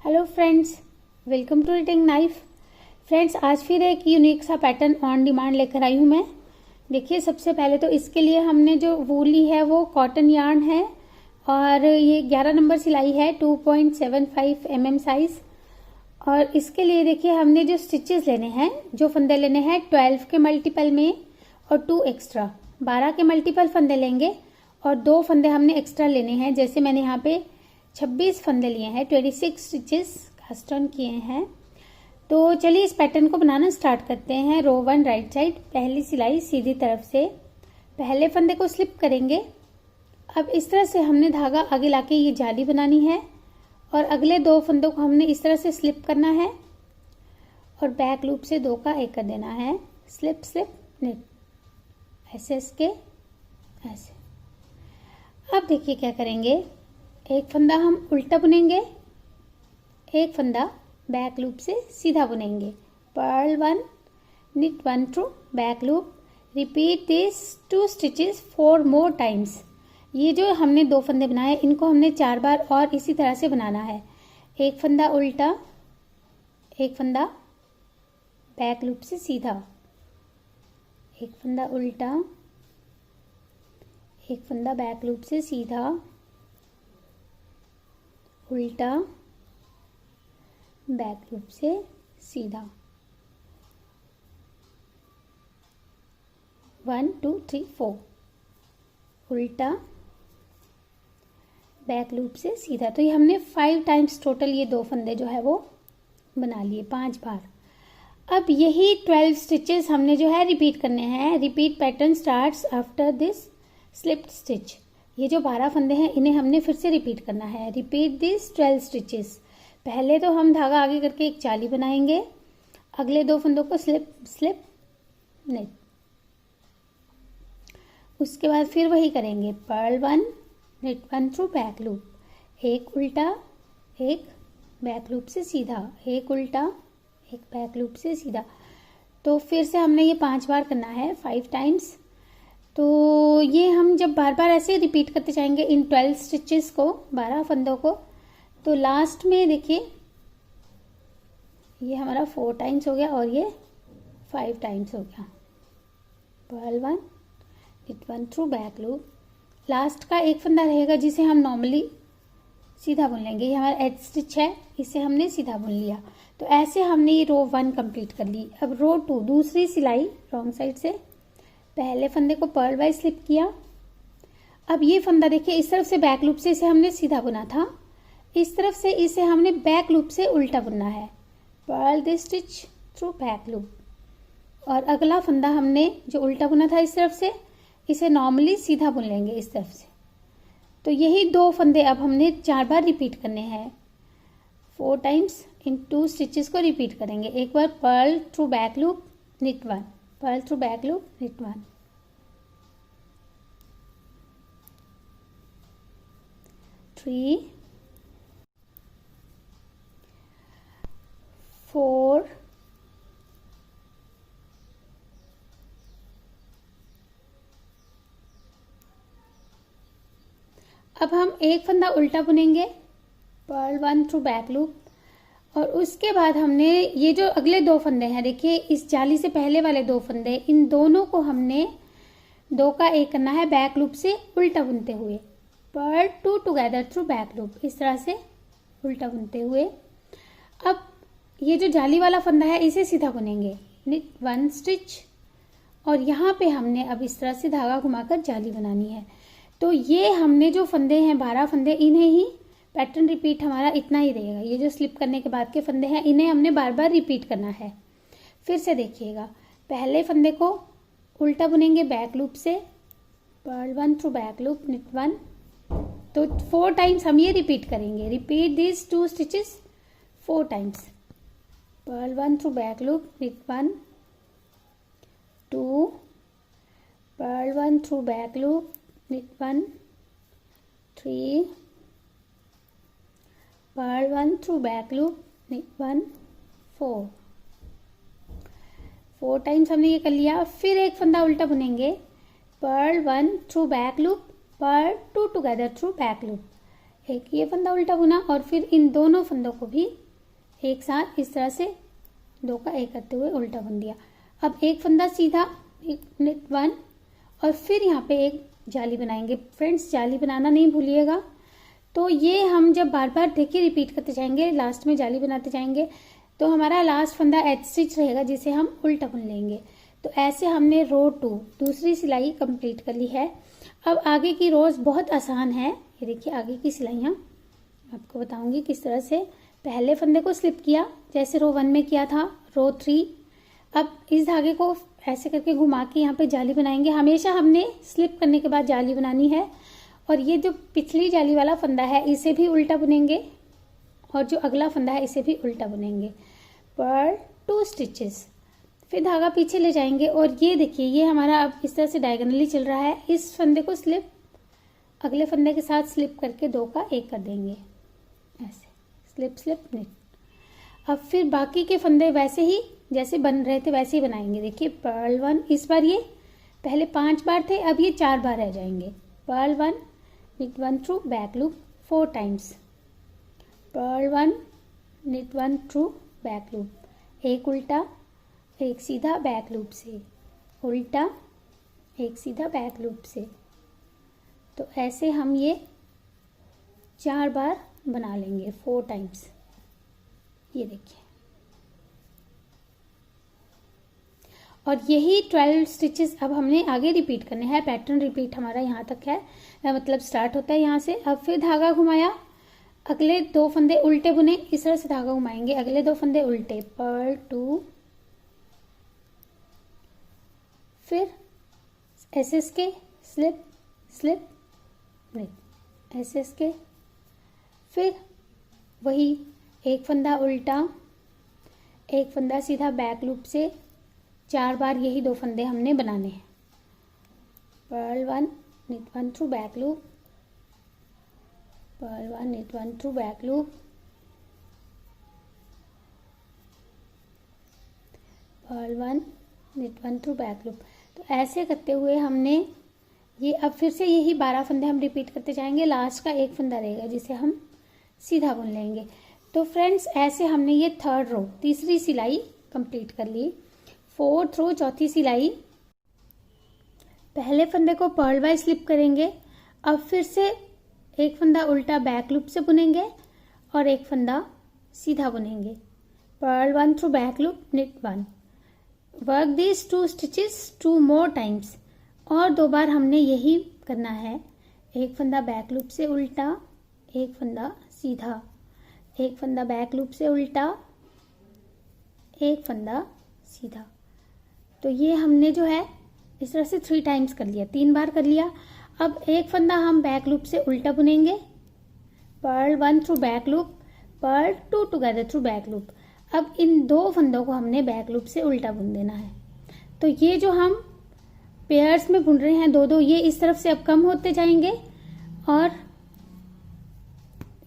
Hello friends, welcome to reading knife. Friends, आज फिर एक यूनिक सा पैटर्न ऑन डिमांड लेकर आई हूँ मैं। देखिए, सबसे पहले तो इसके लिए हमने जो वूली है वो कॉटन यार्न है और ये 11 नंबर सिलाई है, 2.75 mm साइज। और इसके लिए देखिए हमने जो स्टिचेस लेने हैं, जो फंदे लेने हैं 12 के मल्टीपल में और 2 एक्स्ट्रा 12 के मल्टीपल फंदे लेंगे और 2 फंदे हमने एक्स्ट्रा लेने हैं। जैसे मैंने यहाँ पे 26 फंदे लिए हैं, 26 स्टिचेस कास्ट ऑन किए हैं। तो चलिए इस पैटर्न को बनाना स्टार्ट करते हैं। रो 1 राइट साइड, पहली सिलाई सीधी तरफ से पहले फंदे को स्लिप करेंगे। अब इस तरह से हमने धागा आगे लाके ये जाली बनानी है और अगले 2 फंदों को हमने इस तरह से स्लिप करना है और बैक लूप से 2 का 1 कर देना है। स्लिप स्लिप निट, ऐसे इसके ऐसे। अब देखिए क्या करेंगे, एक फंदा हम उल्टा बुनेंगे, एक फंदा बैक लूप से सीधा बुनेंगे। Purl 1, knit 1 through back loop. Repeat this 2 stitches 4 more times. ये जो हमने 2 फंदे बनाए इनको हमने 4 बार और इसी तरह से बनाना है। एक फंदा उल्टा, एक फंदा बैक लूप से सीधा, एक फंदा उल्टा, एक फंदा बैक लूप से सीधा, उल्टा, बैक लूप से सीधा। 1 2 3 4, उल्टा, बैक लूप से सीधा। तो ये हमने 5 टाइम्स टोटल ये 2 फंदे जो है वो बना लिए 5 बार। अब यही 12 स्टिचेस हमने जो है रिपीट करने हैं। Repeat pattern starts after this slipped stitch. ये जो 12 फंदे हैं इन्हें हमने फिर से रिपीट करना है। Repeat this 12 stitches. पहले तो हम धागा आगे करके एक जाली बनाएंगे, अगले 2 फंदों को स्लिप स्लिप निट। उसके बाद फिर वही करेंगे, purl 1, knit 1 through back loop, एक उल्टा, एक बैक लूप से सीधा, एक उल्टा, एक बैक लूप से सीधा। तो फिर से हमने ये 5 बार करना है, 5 टाइम्स। तो ये हम जब बार बार ऐसे रिपीट करते जाएंगे इन 12 स्टिचेस को, 12 फंदों को, तो लास्ट में देखिए ये हमारा 4 टाइम्स हो गया और ये 5 टाइम्स हो गया। Purl 1, knit 1 through back loop. Last का एक फंदा रहेगा जिसे हम नॉर्मली सीधा बुन लेंगे। ये हमारा एज स्टिच है, इसे हमने सीधा बुन लिया। तो ऐसे हमने ये रो 1 कंप्लीट कर ली। अब रो 2, दूसरी सिलाई रॉन्ग साइड से पहले फंदे को पर्ल वाइज स्लिप किया। अब ये फंदा देखिए इस तरफ से बैक लूप से इसे हमने सीधा बुना था, इस तरफ से इसे हमने बैक लूप से उल्टा बुनना है। Purl this stitch through back loop. और अगला फंदा हमने जो उल्टा बुना था इस तरफ से, इसे नॉर्मली सीधा बुन लेंगे इस तरफ से। तो यही 2 फंदे अब हमने 4 बार रिपीट करने हैं। 4 टाइम्स इन 2 स्टिचेस को रिपीट करेंगे। एक बार purl through back loop, knit 1, purl through back loop, knit 1, 3 4 अब हम एक फंदा उल्टा बुनेंगे, पर्ल 1 थ्रू बैक लूप। और उसके बाद हमने ये जो अगले 2 फंदे हैं, देखिए इस जाली से पहले वाले 2 फंदे, इन दोनों को हमने 2 का 1 करना है बैक लूप से उल्टा बुनते हुए। Purl 2 together through back loop, इस तरह से उल्टा बुनते हुए। अब ये जो जाली वाला फंदा है इसे सीधा बुनेंगे, knit 1 स्टिच। और यहाँ पे हमने अब इस तरह से धागा घुमाकर जाली बनानी है। तो ये हमने जो फंदे हैं 12 फंदे, इन्हें ही पैटर्न रिपीट हमारा इतना ही रहेगा। ये जो स्लिप करने के बाद के फंदे हैं इन्हें हमने बार बार रिपीट करना है। फिर से देखिएगा, पहले फंदे को उल्टा बुनेंगे बैक लूप से, purl 1 through back loop, knit 1। तो 4 टाइम्स हम ये रिपीट करेंगे। Repeat this 2 stitches 4 times. Purl 1 through back loop, knit 1, 2, purl 1 through back loop, knit 1, 3, purl 1 through back loop, knit 1, 4। 4 times हमने ये कर लिया। फिर एक फंदा उल्टा बुनेंगे, purl 1 through back loop, purl 2 together through back loop, एक ये फंदा उल्टा बुना और फिर इन दोनों फंदों को भी एक साथ इस तरह से 2 का 1 करते हुए उल्टा बुन दिया। अब एक फंदा सीधा, knit 1 और फिर यहाँ पे एक जाली बनाएंगे। फ्रेंड्स जाली बनाना नहीं भूलिएगा। तो ये हम जब बार बार देखिए रिपीट करते जाएंगे, लास्ट में जाली बनाते जाएंगे, तो हमारा लास्ट फंदा एच स्टिच रहेगा जिसे हम उल्टा बुन लेंगे। तो ऐसे हमने रो 2 दूसरी सिलाई कंप्लीट कर ली है। अब आगे की रोज बहुत आसान है। ये देखिए आगे की सिलाइयाँ आपको बताऊंगी किस तरह से। पहले फंदे को स्लिप किया जैसे रो 1 में किया था, रो 3। अब इस धागे को ऐसे करके घुमा के यहाँ पे जाली बनाएंगे। हमेशा हमने स्लिप करने के बाद जाली बनानी है। और ये जो पिछली जाली वाला फंदा है इसे भी उल्टा बुनेंगे और जो अगला फंदा है इसे भी उल्टा बुनेंगे। पर 2 स्टिचेस, फिर धागा पीछे ले जाएंगे और ये देखिए ये हमारा अब इस तरह से डायगोनली चल रहा है। इस फंदे को स्लिप अगले फंदे के साथ स्लिप करके 2 का 1 कर देंगे, ऐसे स्लिप स्लिप निट। अब फिर बाकी के फंदे वैसे ही जैसे बन रहे थे वैसे ही बनाएंगे। देखिए पर्ल 1, इस बार ये पहले 5 बार थे, अब ये 4 बार रह जाएंगे। Purl 1, knit 1 through back loop 4 times, purl 1, knit 1 through back loop, एक उल्टा एक सीधा बैक लूप से, उल्टा एक सीधा बैक लूप से। तो ऐसे हम ये 4 बार बना लेंगे 4 टाइम्स। ये देखिए और यही 12 स्टिचेस अब हमने आगे रिपीट करने हैं। पैटर्न रिपीट हमारा यहाँ तक है, मतलब स्टार्ट होता है यहाँ से। अब फिर धागा घुमाया, अगले 2 फंदे उल्टे बुने, इस तरह से धागा घुमाएंगे, अगले 2 फंदे उल्टे, पर्ल 2, फिर एसएस के स्लिप स्लिप निट, एसएस के, फिर वही एक फंदा उल्टा एक फंदा सीधा बैक लूप से। 4 बार यही 2 फंदे हमने बनाने हैं। Purl 1, knit 1 through back loop, purl 1, knit 1 through back loop, purl 1, knit 1 through back loop. तो ऐसे करते हुए हमने ये अब फिर से यही 12 फंदे हम रिपीट करते जाएंगे। लास्ट का एक फंदा रहेगा जिसे हम सीधा बुन लेंगे। तो फ्रेंड्स ऐसे हमने ये 3rd रो तीसरी सिलाई कंप्लीट कर ली। 4th रो चौथी सिलाई, पहले फंदे को पर्ल वाइज स्लिप करेंगे। अब फिर से एक फंदा उल्टा बैक लूप से बुनेंगे और एक फंदा सीधा बुनेंगे। Purl 1 through back loop, knit 1, work this 2 stitches 2 more times. और 2 बार हमने यही करना है। एक फंदा बैक लूप से उल्टा, एक फंदा सीधा, एक फंदा बैक लूप से उल्टा, एक फंदा सीधा। तो ये हमने जो है इस तरह से 3 टाइम्स कर लिया, 3 बार कर लिया। अब एक फंदा हम बैक लूप से उल्टा बुनेंगे, purl 1 through back loop, purl 2 together through back loop. अब इन 2 फंदों को हमने बैक लूप से उल्टा बुन देना है। तो ये जो हम पेयर्स में बुन रहे हैं 2-2, ये इस तरफ से अब कम होते जाएंगे और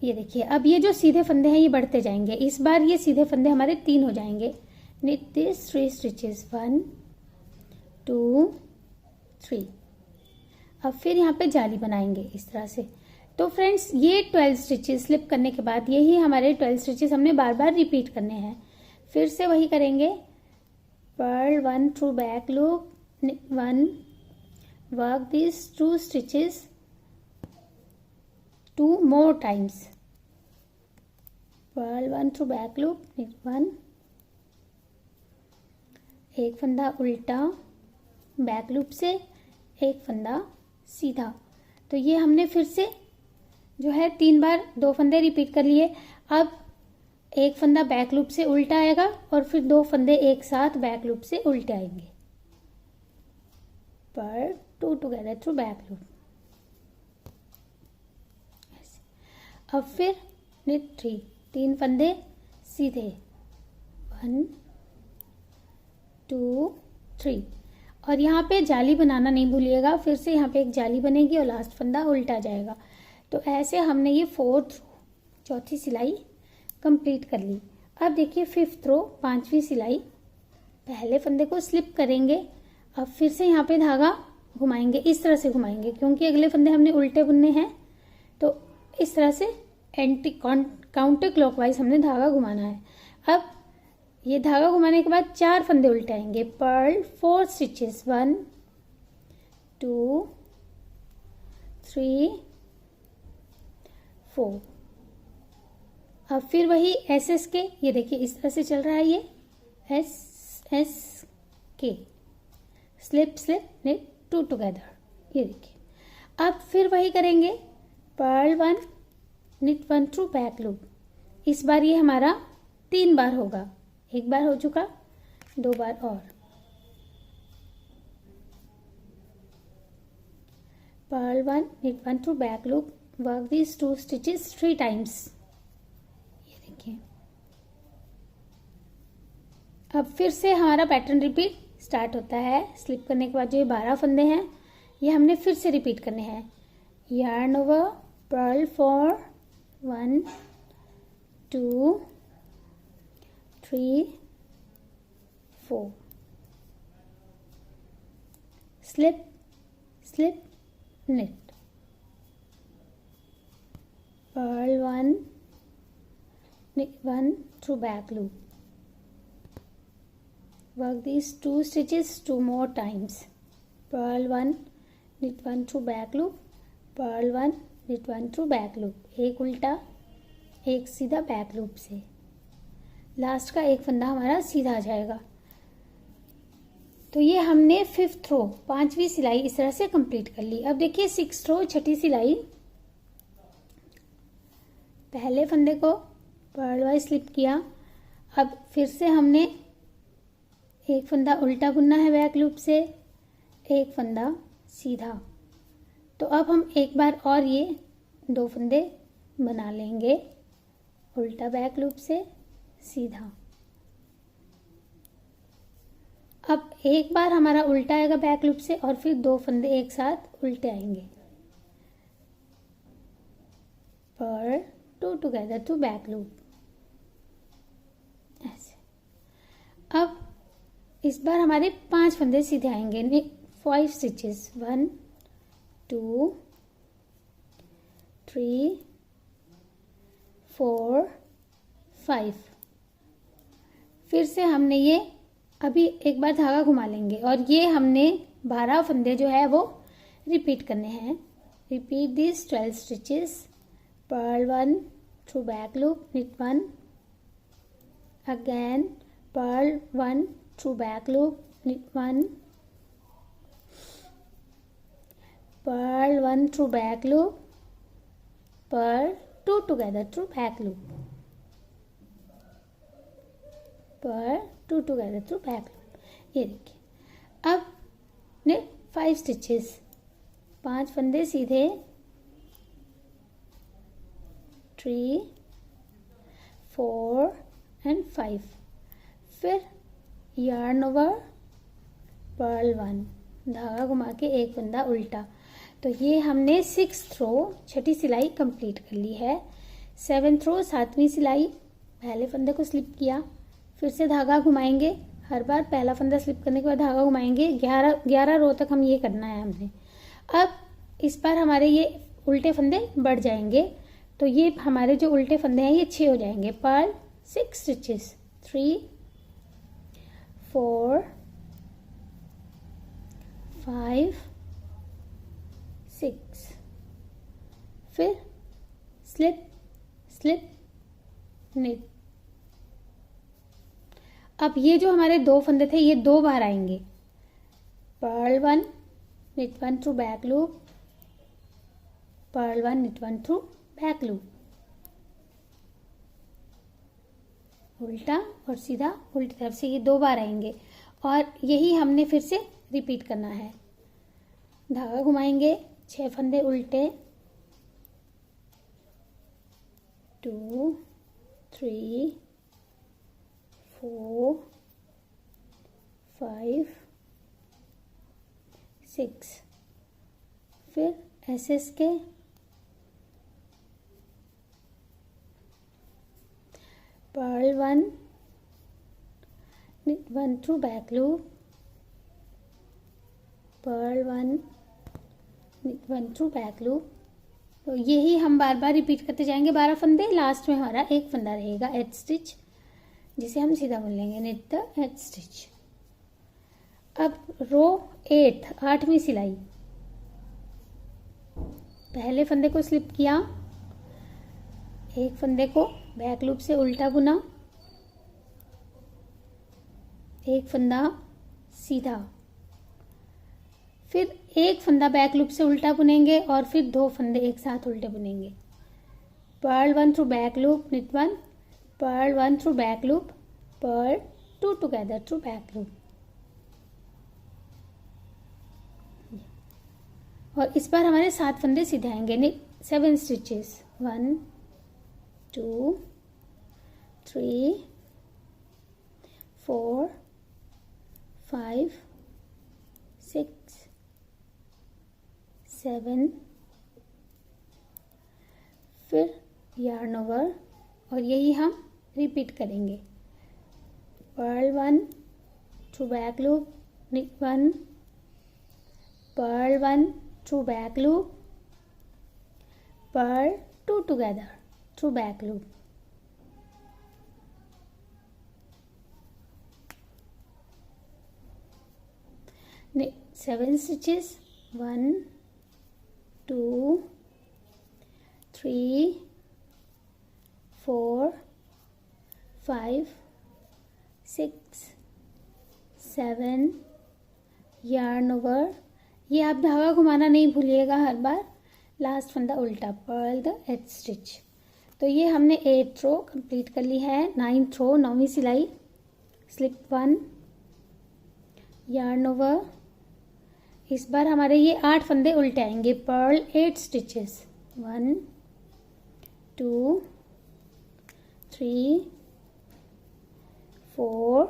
ये देखिए अब ये जो सीधे फंदे हैं ये बढ़ते जाएंगे। इस बार ये सीधे फंदे हमारे 3 हो जाएंगे। knit this 3 stitches, 1 2 3। अब फिर यहाँ पे जाली बनाएंगे इस तरह से। तो फ्रेंड्स ये 12 स्टिचेस स्लिप करने के बाद यही हमारे 12 स्टिचेस हमने बार बार रिपीट करने हैं। फिर से वही करेंगे, purl 1 through back loop, knit 1, work this 2 stitches 2 more times, purl 1 through back loop, knit 1, एक फंदा उल्टा बैक लूप से, एक फंदा सीधा। तो ये हमने फिर से जो है 3 बार 2 फंदे रिपीट कर लिए। अब एक फंदा बैक लूप से उल्टा आएगा और फिर 2 फंदे एक साथ बैक लूप से उल्टे आएंगे, पर 2 टुगेदर थ्रू बैक लूप। अब फिर knit 3, 3 फंदे सीधे, 1 2 3। और यहाँ पे जाली बनाना नहीं भूलिएगा। फिर से यहाँ पे एक जाली बनेगी और लास्ट फंदा उल्टा जाएगा। तो ऐसे हमने ये 4th चौथी सिलाई कंप्लीट कर ली। अब देखिए 5th रो 5वीं सिलाई, पहले फंदे को स्लिप करेंगे। अब फिर से यहाँ पे धागा घुमाएंगे, इस तरह से घुमाएंगे क्योंकि अगले फंदे हमने उल्टे बुनने हैं। तो इस तरह से एंटी काउंटर क्लॉकवाइज हमने धागा घुमाना है। अब ये धागा घुमाने के बाद 4 फंदे उल्टे आएंगे। Purl 4 stitches, 1 2 3 4। अब फिर वही एस के, ये देखिए इस तरह से चल रहा है, ये एस के, स्लिप स्लिप निट 2 टुगेदर, ये देखिए। अब फिर वही करेंगे, purl 1 knit 1 through back loop. इस बार ये हमारा 3 बार होगा, 1 बार हो चुका, 2 बार और। Purl 1 knit 1 through back loop, work these 2 stitches 3 times, ये देखिए। अब फिर से हमारा पैटर्न रिपीट स्टार्ट होता है। स्लिप करने के बाद जो ये 12 फंदे हैं ये हमने फिर से रिपीट करने हैं। yarn over, purl 4 1 2 3 4, slip slip knit, purl 1 knit 1 through back loop, work these 2 stitches 2 more times, purl 1 knit 1 through back loop, purl 1 knit 1 through back loop, एक उल्टा एक सीधा बैक लूप से। लास्ट का एक फंदा हमारा सीधा आ जाएगा। तो ये हमने 5th रो 5वीं सिलाई इस तरह से कंप्लीट कर ली। अब देखिए 6th रो 6ठी सिलाई, पहले फंदे को पर्ल वाइज स्लिप किया। अब फिर से हमने एक फंदा उल्टा बुनना है बैक लूप से, एक फंदा सीधा। तो अब हम एक बार और ये 2 फंदे बना लेंगे, उल्टा बैक लूप से सीधा। अब एक बार हमारा उल्टा आएगा बैक लूप से और फिर 2 फंदे एक साथ उल्टे आएंगे, purl 2 together to back loop, ऐसे। अब इस बार हमारे 5 फंदे सीधे आएंगे, 5 स्टिचेस, 1 2 3 4 5। फिर से हमने ये अभी एक बार धागा घुमा लेंगे और ये हमने 12 फंदे जो है वो रिपीट करने हैं। Repeat this 12 stitches, purl 1 through back loop, knit 1, again purl 1 through back loop, knit 1, purl 1 through back loop, purl 2 together through back loop, purl 2 together through back loop, ये देखिए। अब ने 5 स्टिचेस, 5 फंदे सीधे, 3 4 एंड 5। फिर yarn over, Perl 1, धागा घुमा के एक फंदा उल्टा। तो ये हमने 6th रो 6ठी सिलाई कंप्लीट कर ली है। 7th रो 7वीं सिलाई, पहले फंदे को स्लिप किया, फिर से धागा घुमाएंगे। हर बार पहला फंदा स्लिप करने के बाद धागा घुमाएंगे। 11 रो तक हम ये करना है हमने। अब इस बार हमारे ये उल्टे फंदे बढ़ जाएंगे, तो ये हमारे जो उल्टे फंदे हैं ये 6 हो जाएंगे। Purl 6 stitches, 3 4 5 6। फिर स्लिप स्लिप निट। अब ये जो हमारे 2 फंदे थे ये 2 बार आएंगे। Purl 1 knit 1 through back loop, purl 1 knit 1 through back loop, उल्टा और सीधा, उल्टी तरफ से ये 2 बार आएंगे और यही हमने फिर से रिपीट करना है। धागा घुमाएंगे, 6 फंदे उल्टे, 2 3 4 5 6। फिर S K, purl 1 knit 1 through back loop, purl 1 knit 1 through back loop, तो यही हम बार बार रिपीट करते जाएंगे 12 फंदे। लास्ट में हमारा एक फंदा रहेगा एच स्टिच, जिसे हम सीधा बोल लेंगे निट द एच स्टिच। अब रो 8 8वीं सिलाई, पहले फंदे को स्लिप किया, एक फंदे को बैक लूप से उल्टा बुना, एक फंदा सीधा, फिर एक फंदा बैक लूप से उल्टा बुनेंगे और फिर 2 फंदे एक साथ उल्टे बुनेंगे। Purl 1 through back loop, knit 1, purl 1 through back loop, purl 2 together through back loop. और इस बार हमारे 7 फंदे सीधे आएंगे। निट 7 स्टिचेस, 1 2 3 4 5 6 7, फिर yarn over, और यही हम रिपीट करेंगे। Purl 1 through back loop, knit 1, purl 1 through back loop, purl 2 together through back loop. Knit 7 stitches, 1 2 3 4 5 6 7, yarn over। ये आप धागा घुमाना नहीं भूलिएगा हर बार। लास्ट फंदा उल्टा, पर्ल द एच स्टिच। तो ये हमने 8th रो कंप्लीट कर ली है। 9th रो 9वीं सिलाई, स्लिप 1, yarn over। इस बार हमारे ये 8 फंदे उल्टे आएंगे। Purl 8 stitches, 1 2 3 4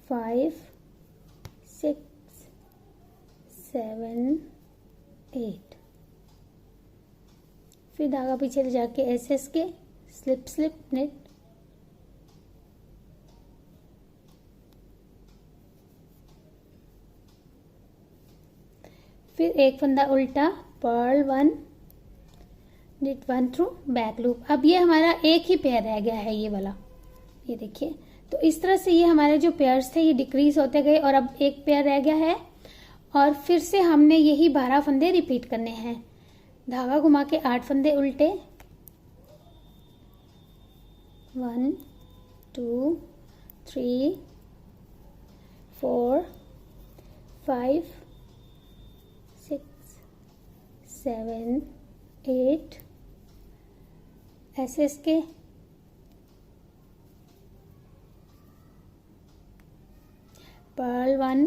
5 6 7 8। फिर धागा पीछे ले जाके एस के स्लिप स्लिप नेट, फिर एक फंदा उल्टा, purl 1, knit 1 through back loop. अब ये हमारा एक ही पेयर रह गया है, ये वाला, ये देखिए। तो इस तरह से ये हमारे जो पेयर्स थे ये डिक्रीज होते गए और अब एक पेयर रह गया है। और फिर से हमने यही 12 फंदे रिपीट करने हैं। धागा घुमा के 8 फंदे उल्टे, 1 2 3 4 5 6 7 8, S K purl 1,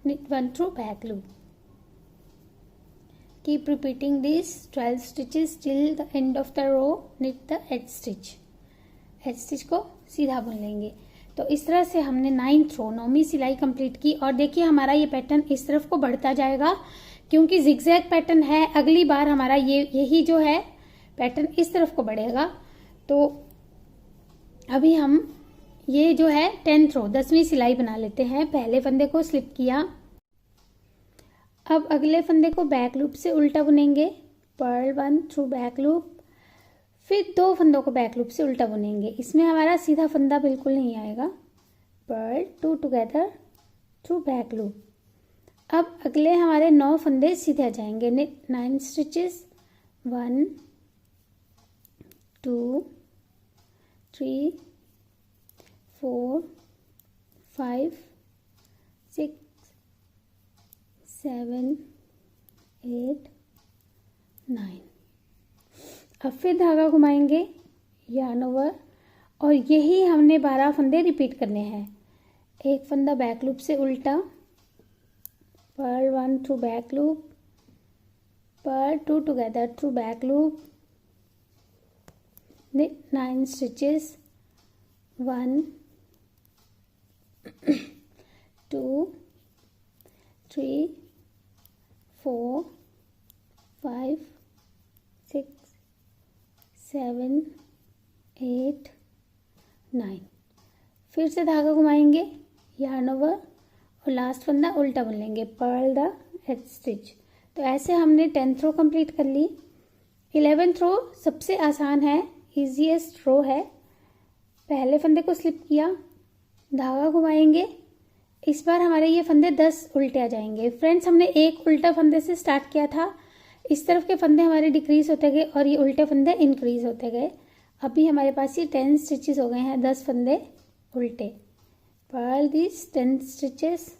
knit 1 through back loop. Keep repeating these 12 stitches till the end of the row. Knit the edge stitch. edge stitch को सीधा बुन लेंगे। तो इस तरह से हमने 9th रो 9वीं सिलाई कंप्लीट की। और देखिए हमारा ये पैटर्न इस तरफ को बढ़ता जाएगा क्योंकि जिगजैग पैटर्न है। अगली बार हमारा यही जो है पैटर्न इस तरफ को बढ़ेगा। तो अभी हम ये जो है 10th रो 10वीं सिलाई बना लेते हैं। पहले फंदे को स्लिप किया, अब अगले फंदे को बैक लूप से उल्टा बुनेंगे, पर्ल 1 थ्रू बैक लूप, फिर 2 फंदों को बैक लूप से उल्टा बुनेंगे। इसमें हमारा सीधा फंदा बिल्कुल नहीं आएगा। Purl 2 together through back loop. अब अगले हमारे 9 फंदे सीधे आ जाएंगे। Knit 9 stitches, 1 2 3 4 5 6 7 8 9। अब फिर धागा घुमाएंगे, yarn over, और यही हमने 12 फंदे रिपीट करने हैं। एक फंदा बैक लूप से उल्टा, purl 1 through back loop, purl 2 together through back loop, knit 9 stitches, 1 2 3 4 5 6 7 8 9। फिर से धागा घुमाएंगे, yarn over, और लास्ट फंदा उल्टा बुन लेंगे, पर्ल द एच स्टिच। तो ऐसे हमने 10th रो कंप्लीट कर ली। 11th रो सबसे आसान है, इजीएस्ट रो है। पहले फंदे को स्लिप किया, धागा घुमाएंगे। इस बार हमारे ये फंदे 10 उल्टे आ जाएंगे। फ्रेंड्स, हमने एक उल्टा फंदे से स्टार्ट किया था, इस तरफ के फंदे हमारे डिक्रीज होते गए और ये उल्टे फंदे इंक्रीज होते गए। अभी हमारे पास ये 10 स्टिचेस हो गए हैं, 10 फंदे उल्टे। Purl these 10 stitches.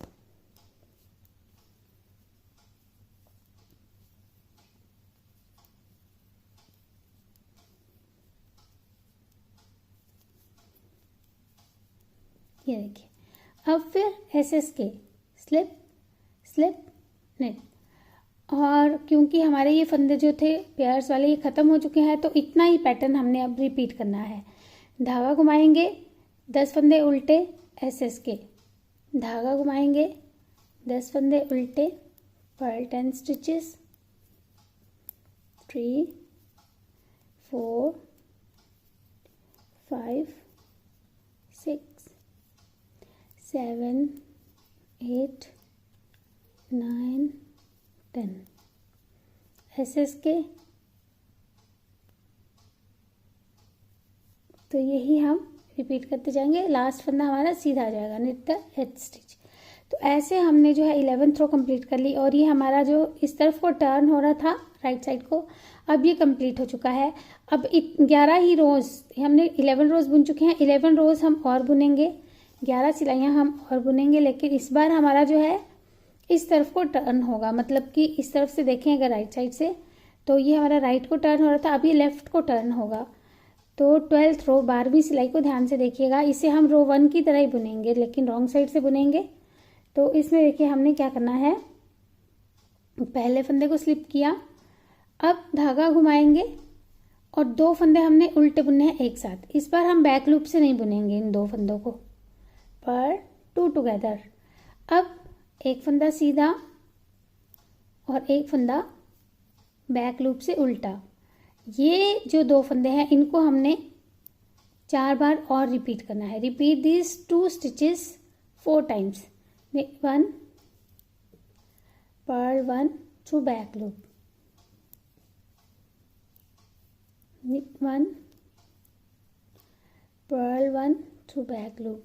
ये देखिए, अब फिर एसएस के स्लिप स्लिप नेट। और क्योंकि हमारे ये फंदे जो थे पेयर्स वाले ये ख़त्म हो चुके हैं, तो इतना ही पैटर्न हमने अब रिपीट करना है। धागा घुमाएंगे, 10 फंदे उल्टे, एसएस के, धागा घुमाएंगे, 10 फंदे उल्टे, पर्ल 10 स्टिचेस, 3 4 5 6 7 8 9 10 एसएस के। तो यही हम रिपीट करते जाएंगे। लास्ट फंदा हमारा सीधा आ जाएगा, निट द एथ स्टिच। तो ऐसे हमने जो है 11th रो कंप्लीट कर ली। और ये हमारा जो इस तरफ को टर्न हो रहा था राइट साइड को, अब ये कंप्लीट हो चुका है। अब 11 ही रोज हमने 11 रोज बुन चुके हैं, 11 रोज हम और बुनेंगे, 11 सिलाइयाँ हम और बुनेंगे। लेकिन इस बार हमारा जो है इस तरफ को टर्न होगा, मतलब कि इस तरफ से देखें अगर राइट साइड से, तो ये हमारा राइट को टर्न हो रहा था, अभी लेफ्ट को टर्न होगा। तो 12th रो 12वीं सिलाई को ध्यान से देखिएगा, इसे हम रो 1 की तरह ही बुनेंगे लेकिन रॉन्ग साइड से बुनेंगे। तो इसमें देखिए हमने क्या करना है, पहले फंदे को स्लिप किया, अब धागा घुमाएंगे और 2 फंदे हमने उल्टे बुनने हैं एक साथ। इस बार हम बैक लूप से नहीं बुनेंगे इन 2 फंदों को, पर 2 टुगेदर। अब एक फंदा सीधा और एक फंदा बैक लूप से उल्टा। ये जो 2 फंदे हैं इनको हमने 4 बार और रिपीट करना है। Repeat this 2 stitches 4 times. 1 purl 1 through back loop, 1 purl 1 through back loop,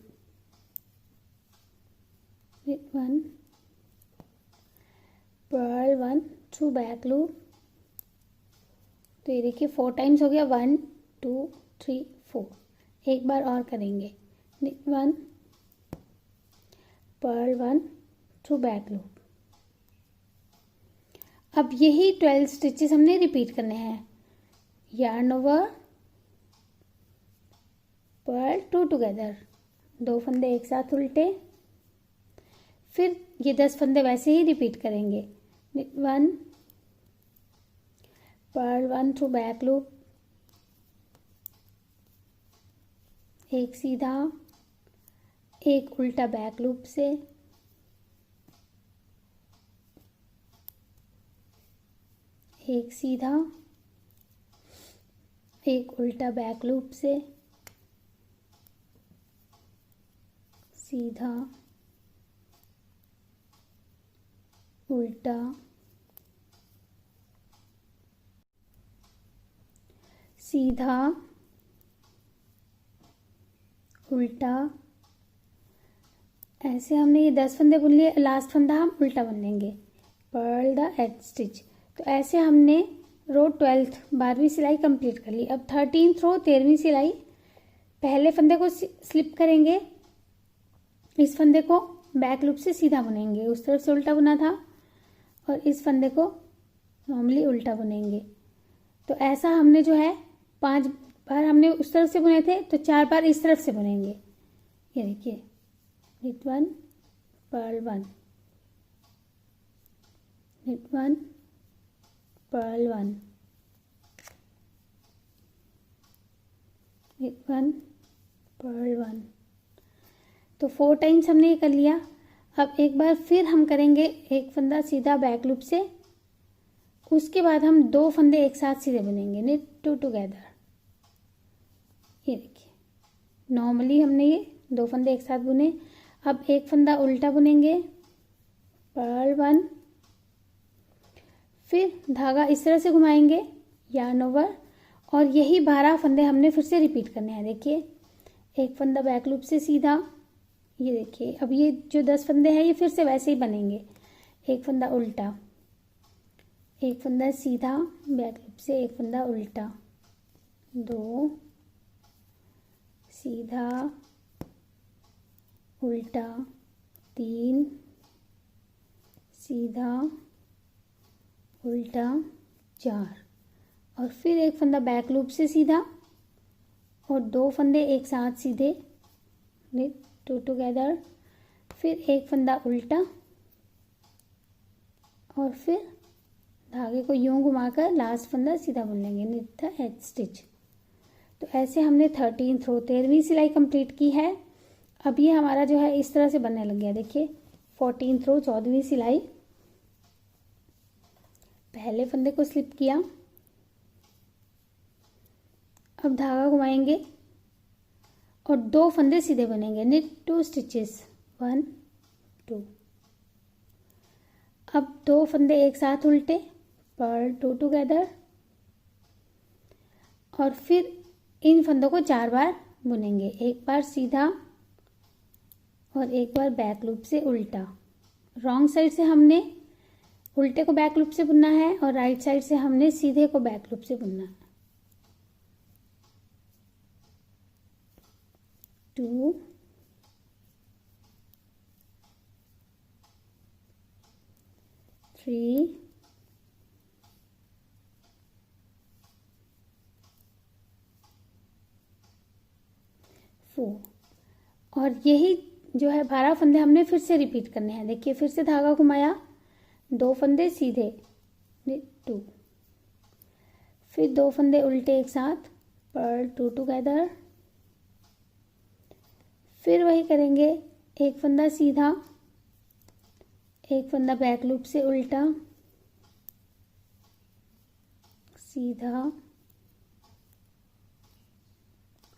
1 purl 1 through back loop. तो ये देखिए 4 टाइम्स हो गया, 1 2 3 4। एक बार और करेंगे, 1 पर्ल 1 थ्रू बैक लूप। अब यही 12 स्टिचेस हमने रिपीट करने हैं। यार्न ओवर, पर्ल 2 टुगेदर, 2 फंदे एक साथ उल्टे, फिर ये 10 फंदे वैसे ही रिपीट करेंगे। 1 पर्ल 1 थ्रू बैक लूप, एक सीधा, एक उल्टा बैक लूप से, एक सीधा, एक उल्टा बैक लूप से, सीधा, उल्टा, सीधा, उल्टा। ऐसे हमने ये 10 फंदे बुन लिए, लास्ट फंदा हम उल्टा बुन लेंगे, पर्ल द एथ स्टिच। तो ऐसे हमने रो 12th 12वीं सिलाई कंप्लीट कर ली। अब 13th रो 13वीं सिलाई, पहले फंदे को स्लिप करेंगे, इस फंदे को बैक लूप से सीधा बुनेंगे, उस तरफ से उल्टा बुना था, और इस फंदे को नॉर्मली उल्टा बुनेंगे। तो ऐसा हमने जो है 5 बार हमने उस तरफ से बुने थे, तो 4 बार इस तरफ से बुनेंगे। ये देखिए, 1 पर्ल 1, 1 पर्ल 1, 1 पर्ल 1। तो 4 टाइम्स हमने ये कर लिया। अब एक बार फिर हम करेंगे एक फंदा सीधा बैक लूप से, उसके बाद हम 2 फंदे एक साथ सीधे बुनेंगे, निट 2 टुगेदर। ये देखिए, नॉर्मली हमने ये 2 फंदे एक साथ बुने। अब एक फंदा उल्टा बुनेंगे, पर्ल 1 फिर धागा इस तरह से घुमाएंगे, yarn over, और यही 12 फंदे हमने फिर से रिपीट करने हैं। देखिए एक फंदा बैक लूप से सीधा, ये देखिए अब ये जो 10 फंदे हैं ये फिर से वैसे ही बनेंगे। एक फंदा उल्टा, एक फंदा सीधा बैक लूप से, एक फंदा उल्टा, 2 सीधा उल्टा, 3 सीधा उल्टा, 4, और फिर एक फंदा बैक लूप से सीधा और 2 फंदे एक साथ सीधे, 2 टुगेदर, फिर एक फंदा उल्टा और फिर धागे को यूं घुमाकर लास्ट फंदा सीधा बुन लेंगे, निट द एज स्टिच। तो ऐसे हमने 13th रो 13वीं सिलाई कंप्लीट की है। अब ये हमारा जो है इस तरह से बनने लग गया। देखिए 14th रो 14वीं सिलाई, पहले फंदे को स्लिप किया, अब धागा घुमाएंगे और 2 फंदे सीधे बनेंगे, निट 2 स्टिचेस, 1 2। अब 2 फंदे एक साथ उल्टे, पर्ल 2 टुगेदर, और फिर इन फंदों को 4 बार बुनेंगे, एक बार सीधा और एक बार बैक लूप से उल्टा। रॉन्ग साइड से हमने उल्टे को बैक लूप से बुनना है और राइट साइड से हमने सीधे को बैक लूप से बुनना है। 2 3 4, और यही जो है 12 फंदे हमने फिर से रिपीट करने हैं। देखिए फिर से धागा घुमाया, 2 फंदे सीधे, 2, फिर 2 फंदे उल्टे एक साथ, पर्ल 2 टुगेदर, फिर वही करेंगे, एक फंदा सीधा, एक फंदा बैक लूप से उल्टा, सीधा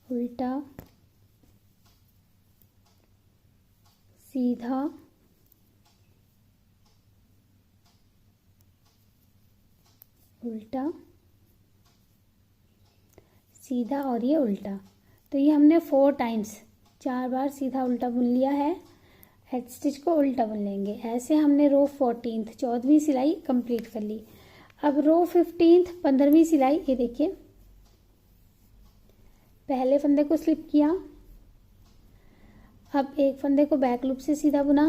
उल्टा, सीधा उल्टा, सीधा, और ये उल्टा। तो ये हमने 4 टाइम्स 4 बार सीधा उल्टा बुन लिया है। हेड स्टिच को उल्टा बुन लेंगे। ऐसे हमने रो 14th 14वीं सिलाई कंप्लीट कर ली। अब रो 15th 15वीं सिलाई, ये देखिए पहले फंदे को स्लिप किया, अब एक फंदे को बैक लूप से सीधा बुना,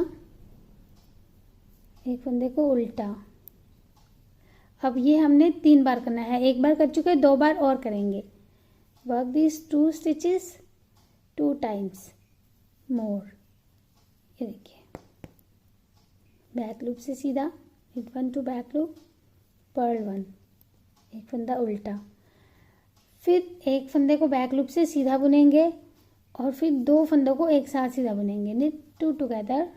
एक फंदे को उल्टा। अब ये हमने 3 बार करना है, एक बार कर चुके, 2 बार और करेंगे। Work this 2 stitches 2 times more. ये देखिए बैक लूप से सीधा, knit 1 to back loop, purl 1, एक फंदा उल्टा, फिर एक फंदे को बैक लूप से सीधा बुनेंगे और फिर 2 फंदों को एक साथ सीधा बुनेंगे, निट 2 टुगेदर।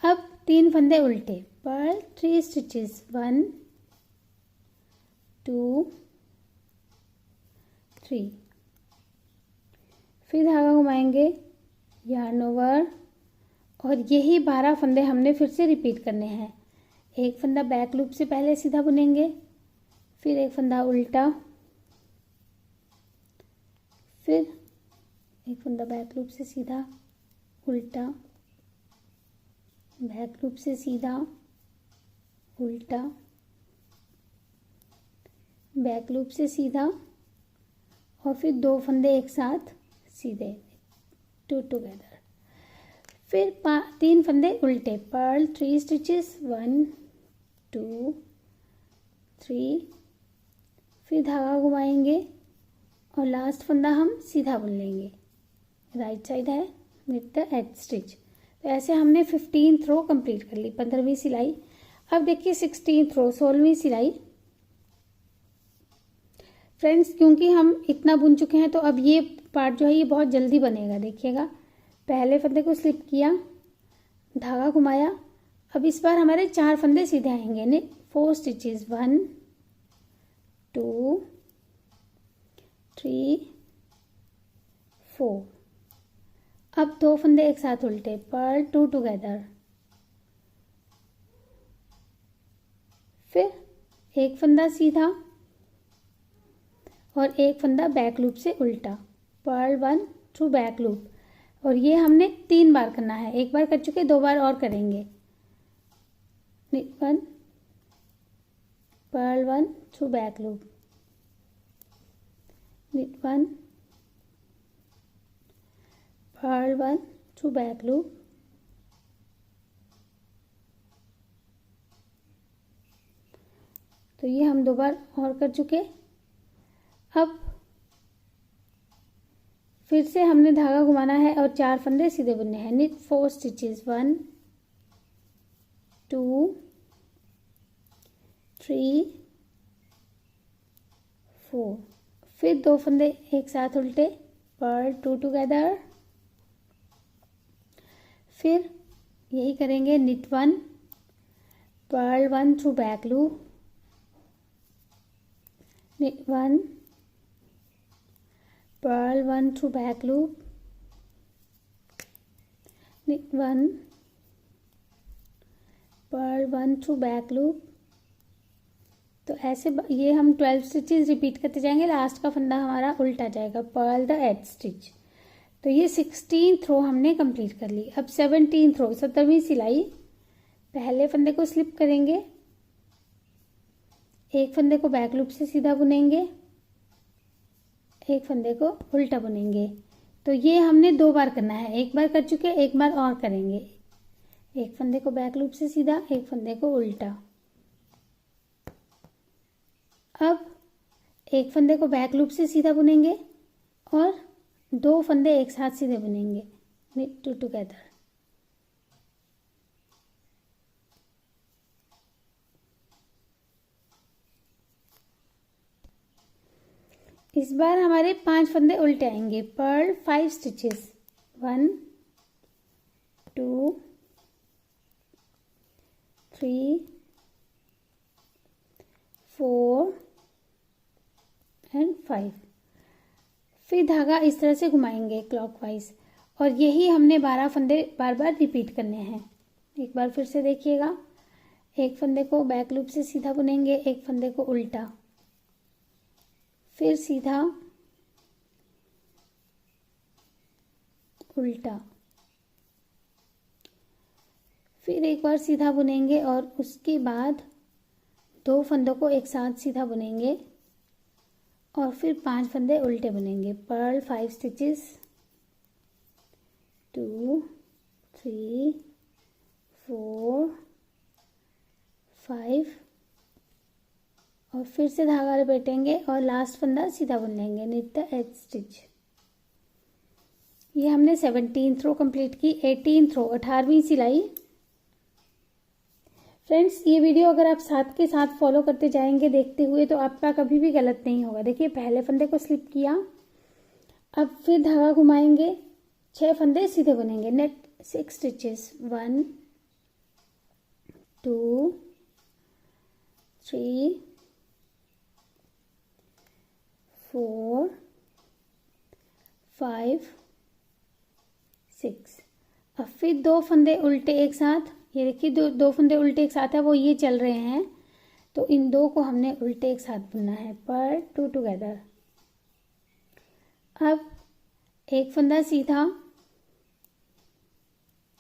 अब 3 फंदे उल्टे, पर्ल 3 स्टिचेस, 1 2 3, फिर धागा घुमाएंगे, yarn over, और यही 12 फंदे हमने फिर से रिपीट करने हैं। एक फंदा बैक लूप से पहले सीधा बुनेंगे, फिर एक फंदा उल्टा, फिर एक फंदा बैक लूप से सीधा उल्टा, बैक लूप से सीधा उल्टा, बैक लूप से सीधा, और फिर 2 फंदे एक साथ सीधे, 2 टुगेदर, फिर 3 फंदे उल्टे, पर्ल 3 स्टिचेस, 1 2 3, फिर धागा घुमाएंगे और लास्ट फंदा हम सीधा बुन लेंगे, राइट साइड है, विद द एज स्टिच। तो ऐसे हमने 15th रो कंप्लीट कर ली, 15वीं सिलाई। अब देखिए 16th रो 16वीं सिलाई। फ्रेंड्स क्योंकि हम इतना बुन चुके हैं तो अब ये पार्ट जो है ये बहुत जल्दी बनेगा। देखिएगा पहले फंदे को स्लिप किया, धागा घुमाया, अब इस बार हमारे 4 फंदे सीधे आएंगे, ने 4 स्टिचेस, 1 2 3 4। अब 2 फंदे एक साथ उल्टे, पर्ल 2 टुगेदर, फिर एक फंदा सीधा और एक फंदा बैक लूप से उल्टा, पर्ल 1 थ्रू बैक लूप। और ये हमने 3 बार करना है, एक बार कर चुके, 2 बार और करेंगे। knit 1 purl 1 through back loop, knit 1 purl 1 through back loop, तो ये हम 2 बार और कर चुके। अब फिर से हमने धागा घुमाना है और 4 फंदे सीधे बुनने हैं। knit 4 stitches, 1 2 3 4। फिर 2 फंदे एक साथ उल्टे, पर्ल 2 टुगेदर। फिर यही करेंगे, knit 1 purl 1 through back loop, knit 1 purl 1 through back loop, knit 1 purl 1 through back loop. तो ऐसे ये हम 12 स्टिचेस रिपीट करते जाएंगे। लास्ट का फंदा हमारा उल्टा जाएगा, पर्ल द एज स्टिच। तो ये 16th रो हमने कंप्लीट कर ली। अब 17th रो, 17वीं सिलाई। पहले फंदे को स्लिप करेंगे, एक फंदे को बैक लूप से सीधा बुनेंगे, एक फंदे को उल्टा बुनेंगे। तो ये हमने 2 बार करना है, एक बार कर चुके, एक बार और करेंगे। एक फंदे को बैक लूप से सीधा, एक फंदे को उल्टा। अब एक फंदे को बैक लूप से सीधा बुनेंगे और 2 फंदे एक साथ सीधे बुनेंगे, knit 2 टुगेदर। इस बार हमारे 5 फंदे उल्टे आएंगे, पर्ल 5 स्टिचेस, 1 2 3 4 एंड 5। फिर धागा इस तरह से घुमाएंगे क्लॉकवाइज, और यही हमने 12 फंदे बार बार रिपीट करने हैं। एक बार फिर से देखिएगा, एक फंदे को बैक लूप से सीधा बुनेंगे, एक फंदे को उल्टा, फिर सीधा उल्टा, फिर एक बार सीधा बुनेंगे और उसके बाद 2 फंदों को एक साथ सीधा बुनेंगे और फिर 5 फंदे उल्टे बुनेंगे, पर्ल 5 स्टिचेस, 2 3 4 5, और फिर से धागा लपेटेंगे और लास्ट फंदा सीधा बुन लेंगे, knit द एज स्टिच। ये हमने 17th रो कंप्लीट की। 18th रो, 18वीं सिलाई। फ्रेंड्स, ये वीडियो अगर आप साथ के साथ फॉलो करते जाएंगे देखते हुए, तो आपका कभी भी गलत नहीं होगा। देखिए, पहले फंदे को स्लिप किया, अब फिर धागा घुमाएंगे, 6 फंदे सीधे बुनेंगे, नेट 6 स्टिचेस, 1 2 3 4 5 6। अब फिर 2 फंदे उल्टे एक साथ, ये देखिए दो फंदे उल्टे एक साथ है, वो ये चल रहे हैं, तो इन 2 को हमने उल्टे एक साथ बुनना है, पर्ल 2 टुगेदर। अब एक फंदा सीधा,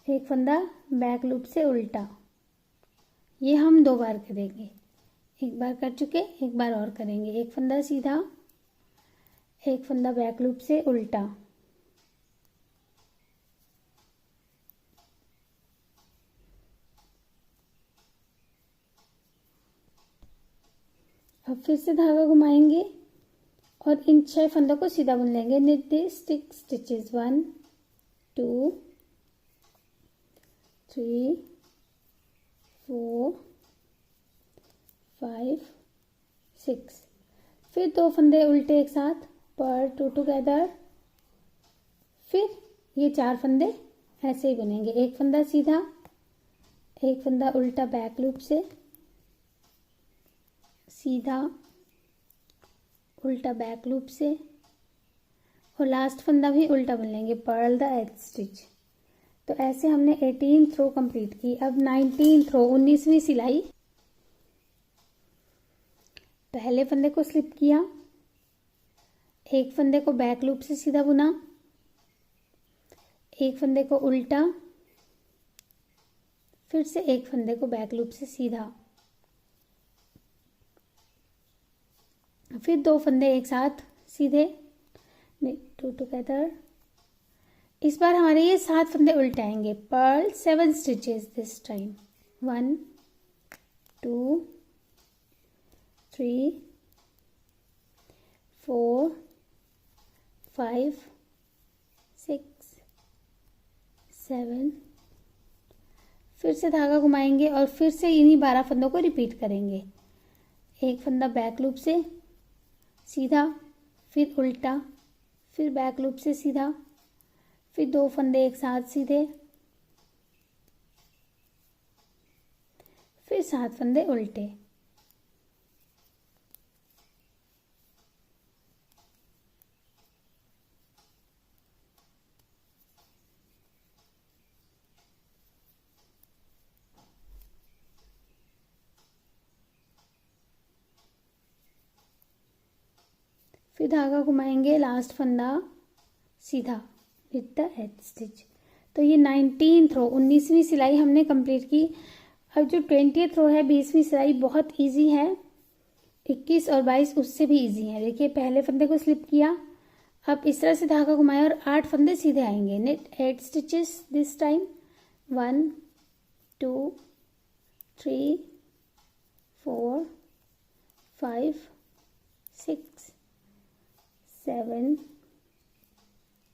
एक फंदा बैक लूप से उल्टा। ये हम 2 बार करेंगे, एक बार कर चुके, एक बार और करेंगे। एक फंदा सीधा, एक फंदा बैक लूप से उल्टा, अब फिर से धागा घुमाएंगे और इन 6 फंदों को सीधा बुन लेंगे, knit these 6 stitches, 1 2 3 4 5 6। फिर 2 फंदे उल्टे एक साथ, पर्ल 2 टुगेदर। फिर ये 4 फंदे ऐसे ही बुनेंगे, एक फंदा सीधा, एक फंदा उल्टा बैक लूप से, सीधा उल्टा बैक लूप से, और लास्ट फंदा भी उल्टा बुन लेंगे, पर्ल द एज स्टिच। तो ऐसे हमने 18th रो कंप्लीट की। अब 19th रो, 19वीं सिलाई। पहले फंदे को स्लिप किया, एक फंदे को बैक लूप से सीधा बुना, एक फंदे को उल्टा, फिर से एक फंदे को बैक लूप से सीधा, फिर 2 फंदे एक साथ सीधे, knit 2 टुगेदर। इस बार हमारे ये 7 फंदे उल्टे आएंगे। Purl 7 stitches this time, 1 2 3 4 5 6 7। फिर से धागा घुमाएंगे और फिर से इन्हीं 12 फंदों को रिपीट करेंगे। एक फंदा बैक लूप से सीधा, फिर उल्टा, फिर बैक लूप से सीधा, फिर 2 फंदे एक साथ सीधे, फिर 7 फंदे उल्टे। फिर धागा घुमाएंगे, लास्ट फंदा सीधा, विद द एज स्टिच। तो ये 19th रो, 19वीं सिलाई हमने कंप्लीट की। अब जो 20th रो है, 20वीं सिलाई बहुत इजी है। 21 और 22 उससे भी इजी है। देखिए पहले फंदे को स्लिप किया, अब इस तरह से धागा घुमाया और 8 फंदे सीधे आएंगे। Net 8 stitches this time, 1 2 3 4 5 6 7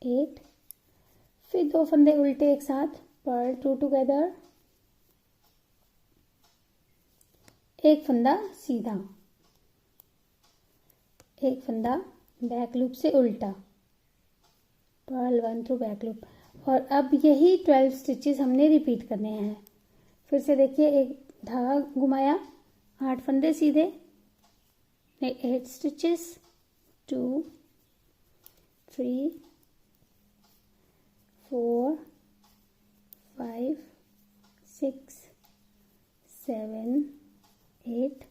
8। फिर 2 फंदे उल्टे एक साथ, पर्ल 2 टुगेदर, एक फंदा सीधा, एक फंदा बैक लूप से उल्टा, पर्ल 1 थ्रू बैक लूप। और अब यही 12 स्टिचेस हमने रिपीट करने हैं। फिर से देखिए, एक धागा घुमाया, 8 फंदे सीधे, 8 स्टिचेस, 2 3 4 5 6 7 8।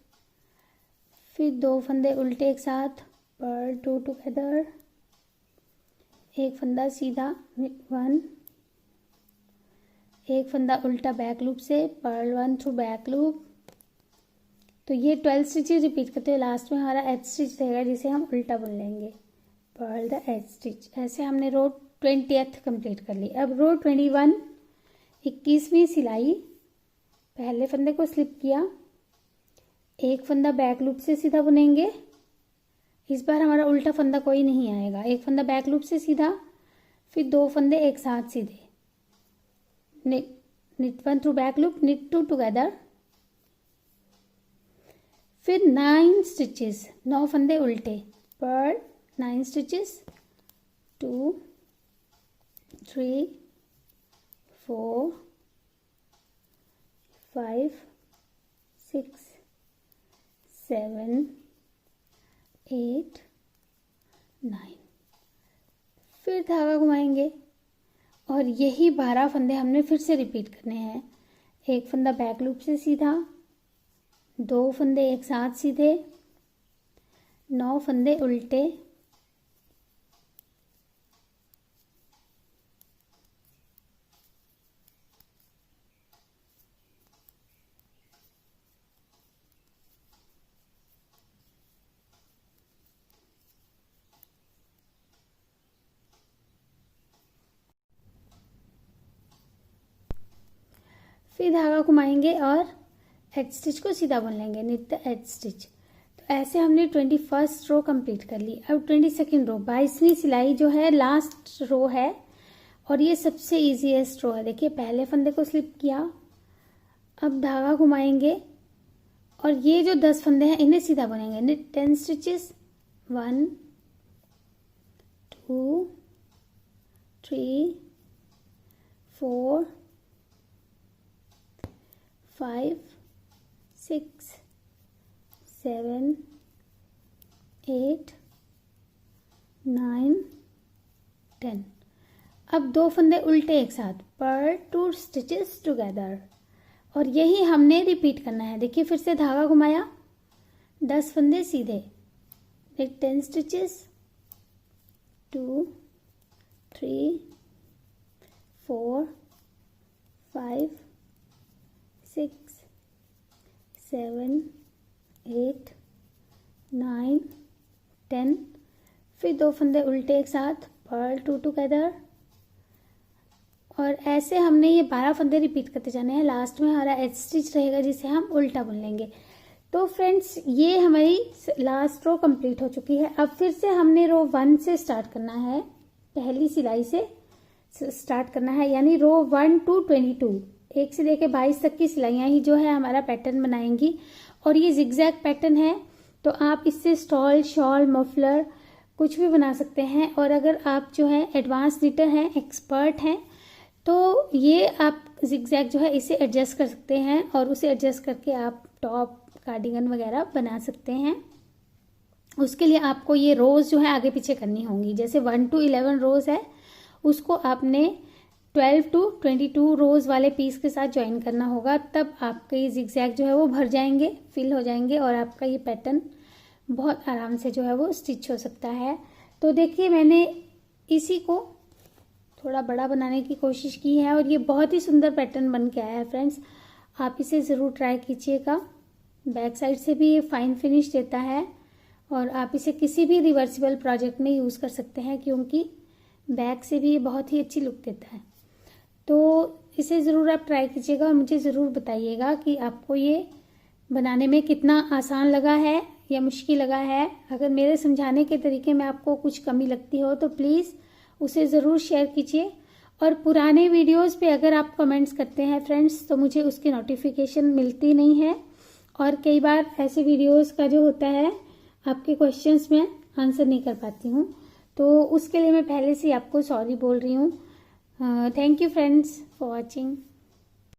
फिर 2 फंदे उल्टे एक साथ, पर्ल 2 टुगेदर, एक फंदा सीधा, 1, एक फंदा उल्टा बैक लूप से, पर्ल 1 थ्रू बैक लूप। तो ये 12 स्टिचेस रिपीट करते हैं। लास्ट में हमारा एज स्टिच रहेगा जिसे हम उल्टा बुन लेंगे, पर्ल द एज स्टिच। ऐसे हमने रो 20th कंप्लीट कर ली। अब रो 21, 21वीं सिलाई। पहले फंदे को स्लिप किया, एक फंदा बैक लूप से सीधा बुनेंगे। इस बार हमारा उल्टा फंदा कोई नहीं आएगा। एक फंदा बैक लूप से सीधा, फिर 2 फंदे एक साथ सीधे, knit 1 through back loop, knit 2 together. फिर 9 स्टिचेस, 9 फंदे उल्टे, पर्ल 9 स्टिचेस, 2 3 4 5 6 7 8 9। फिर धागा घुमाएंगे और यही 12 फंदे हमने फिर से रिपीट करने हैं। एक फंदा बैक लूप से सीधा, 2 फंदे एक साथ सीधे, 9 फंदे उल्टे, फिर धागा घुमाएंगे और एज स्टिच को सीधा बुन लेंगे, knit द एज स्टिच। तो ऐसे हमने 21st रो कंप्लीट कर ली। अब 22nd रो, 22वीं सिलाई जो है लास्ट रो है और ये सबसे इजीएस्ट रो है। देखिए पहले फंदे को स्लिप किया, अब धागा घुमाएंगे और ये जो 10 फंदे हैं इन्हें सीधा बुनेंगे। knit 10 stitches, 1 2 3 4 5 6 7 8 9 10। अब 2 फंदे उल्टे एक साथ, पर्ल 2 स्टिचेस टुगेदर। और यही हमने रिपीट करना है। देखिए फिर से धागा घुमाया, 10 फंदे सीधे, make 10 stitches, 2 3 4 5 6 7 8 9 10, फिर 2 फंदे उल्टे एक साथ, पर्ल 2 टुगेदर, और ऐसे हमने ये 12 फंदे रिपीट करते जाने हैं। लास्ट में हमारा एज स्टिच रहेगा जिसे हम उल्टा बुन लेंगे। तो फ्रेंड्स ये हमारी लास्ट रो कंप्लीट हो चुकी है। अब फिर से हमने रो 1 से स्टार्ट करना है, पहली सिलाई से स्टार्ट करना है, यानी रो 1 to 22, 1 से लेकर 22 तक की सिलाइयाँ ही जो है हमारा पैटर्न बनाएंगी। और ये जिगजैग पैटर्न है, तो आप इससे स्टॉल, शॉल, मफलर कुछ भी बना सकते हैं। और अगर आप जो है एडवांस निटर हैं, एक्सपर्ट हैं, तो ये आप जिगजैग जो है इसे एडजस्ट कर सकते हैं और उसे एडजस्ट करके आप टॉप, कार्डिगन वगैरह बना सकते हैं। उसके लिए आपको ये रोज जो है आगे पीछे करनी होंगी। जैसे 1 to 11 रोज है, उसको आपने 12 to 22 रोज वाले पीस के साथ ज्वाइन करना होगा, तब आपके ये जिगजैग जो है वो भर जाएंगे, फिल हो जाएंगे और आपका ये पैटर्न बहुत आराम से जो है वो स्टिच हो सकता है। तो देखिए मैंने इसी को थोड़ा बड़ा बनाने की कोशिश की है और ये बहुत ही सुंदर पैटर्न बन के आया है फ्रेंड्स। आप इसे ज़रूर ट्राई कीजिएगा। बैक साइड से भी ये फाइन फिनिश देता है और आप इसे किसी भी रिवर्सिबल प्रोजेक्ट में यूज़ कर सकते हैं, क्योंकि बैक से भी ये बहुत ही अच्छी लुक देता है। तो इसे ज़रूर आप ट्राई कीजिएगा और मुझे ज़रूर बताइएगा कि आपको ये बनाने में कितना आसान लगा है या मुश्किल लगा है। अगर मेरे समझाने के तरीके में आपको कुछ कमी लगती हो तो प्लीज़ उसे ज़रूर शेयर कीजिए। और पुराने वीडियोस पे अगर आप कमेंट्स करते हैं फ्रेंड्स, तो मुझे उसकी नोटिफिकेशन मिलती नहीं है और कई बार ऐसे वीडियोस का जो होता है आपके क्वेश्चंस में आंसर नहीं कर पाती हूँ, तो उसके लिए मैं पहले से आपको सॉरी बोल रही हूँ। Thank you friends for watching.